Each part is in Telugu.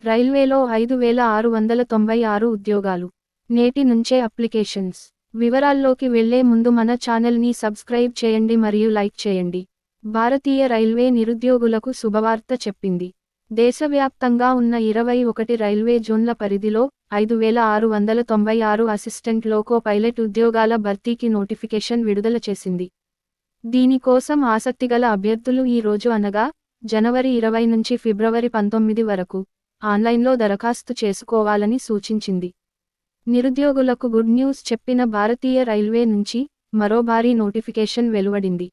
రైల్వేలో 5,696 ఉద్యోగాలు. నేటి నుంచే అప్లికేషన్స్. వివరాల్లోకి వెళ్లే ముందు మన ఛానల్ని సబ్స్క్రైబ్ చేయండి మరియు లైక్ చేయండి. భారతీయ రైల్వే నిరుద్యోగులకు శుభవార్త చెప్పింది. దేశవ్యాప్తంగా ఉన్న 21 రైల్వే జోన్ల పరిధిలో 5,696 అసిస్టెంట్ లోకో పైలట్ ఉద్యోగాల భర్తీకి నోటిఫికేషన్ విడుదల చేసింది. దీనికోసం ఆసక్తిగల అభ్యర్థులు ఈ రోజు అనగా జనవరి 20 నుంచి ఫిబ్రవరి 19 వరకు ఆన్లైన్లో దరఖాస్తు చేసుకోవాలని సూచించింది. నిరుద్యోగులకు గుడ్ న్యూస్ చెప్పిన భారతీయ రైల్వే నుంచి మరో భారీ నోటిఫికేషన్ వెలువడింది.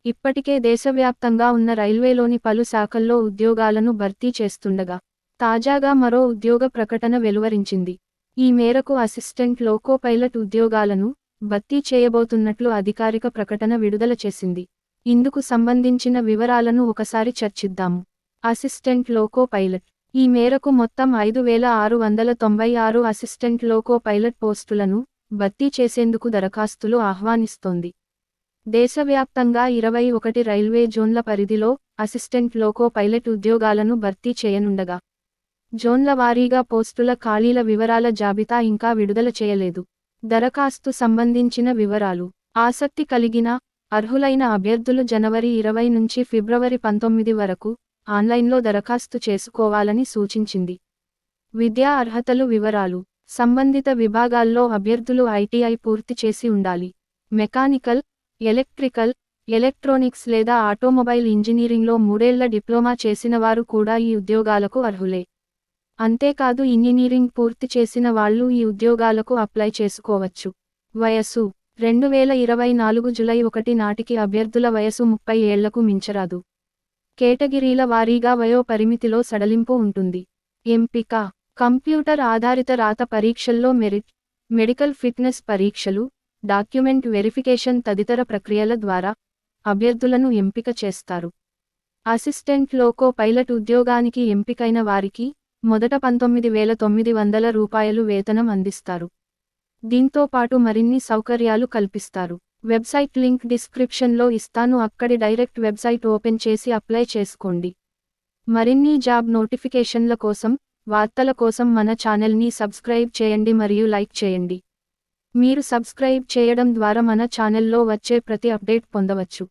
ఇప్పటికే దేశవ్యాప్తంగా ఉన్న రైల్వేలోని పలు శాఖల్లో ఉద్యోగాలను భర్తీ చేస్తుండగా తాజాగా మరో ఉద్యోగ ప్రకటన వెలువరించింది. ఈ మేరకు అసిస్టెంట్ లోకో పైలట్ ఉద్యోగాలను భర్తీ చేయబోతున్నట్లు అధికారిక ప్రకటన విడుదల చేసింది. ఇందుకు సంబంధించిన వివరాలను ఒకసారి చర్చిద్దాము. Assistant loco pilot. ఈ మేరకు మొత్తం 5,696 అసిస్టెంట్ లోకో పైలట్ పోస్టులను భర్తీ చేసేందుకు దరఖాస్తులు ఆహ్వానిస్తోంది. దేశవ్యాప్తంగా 21 రైల్వే జోన్ల పరిధిలో అసిస్టెంట్ లోకో పైలట్ ఉద్యోగాలను భర్తీ చేయనుండగా జోన్ల వారీగా పోస్టుల ఖాళీల వివరాల జాబితా ఇంకా విడుదల చేయలేదు. దరఖాస్తు సంబంధించిన వివరాలు. ఆసక్తి కలిగిన, అర్హులైన అభ్యర్థులు జనవరి 20 నుంచి ఫిబ్రవరి 19 వరకు ఆన్లైన్లో దరఖాస్తు చేసుకోవాలని సూచించింది. విద్యా అర్హతలు వివరాలు. సంబంధిత విభాగాల్లో అభ్యర్థులు ఐటీఐ పూర్తి చేసి ఉండాలి. మెకానికల్, ఎలక్ట్రికల్, ఎలక్ట్రానిక్స్ లేదా ఆటోమొబైల్ ఇంజనీరింగ్లో 3 ఏళ్ల డిప్లొమా చేసినవారు కూడా ఈ ఉద్యోగాలకు అర్హులే. అంతేకాదు ఇంజనీరింగ్ పూర్తి చేసిన వాళ్లు ఈ ఉద్యోగాలకు అప్లై చేసుకోవచ్చు. వయస్సు. 2024 జూలై 1 నాటికి అభ్యర్థుల వయసు 30 ఏళ్లకు మించరాదు. కేటగిరీల వారీగా వయో పరిమితిలో సడలింపు ఉంటుంది. ఎంపిక. కంప్యూటర్ ఆధారిత రాత పరీక్షల్లో మెరిట్, మెడికల్ ఫిట్నెస్ పరీక్షలు, డాక్యుమెంట్ వెరిఫికేషన్ తదితర ప్రక్రియల ద్వారా అభ్యర్థులను ఎంపిక చేస్తారు. అసిస్టెంట్ లోకో పైలట్ ఉద్యోగానికి ఎంపికైన వారికి మొదట 19,900 రూపాయలు వేతనం అందిస్తారు. దీంతో పాటు మరిన్ని సౌకర్యాలు కల్పిస్తారు. వెబ్సైట్ లింక్ డిస్క్రిప్షన్లో ఇస్తాను, అక్కడి డైరెక్ట్ వెబ్సైట్ ఓపెన్ చేసి అప్లై చేసుకోండి. మరిన్ని జాబ్ నోటిఫికేషన్ల కోసం, వార్తల కోసం మన ఛానల్ని సబ్స్క్రైబ్ చేయండి మరియు లైక్ చేయండి. మీరు సబ్స్క్రైబ్ చేయడం ద్వారా మన ఛానల్లో వచ్చే ప్రతి అప్డేట్ పొందవచ్చు.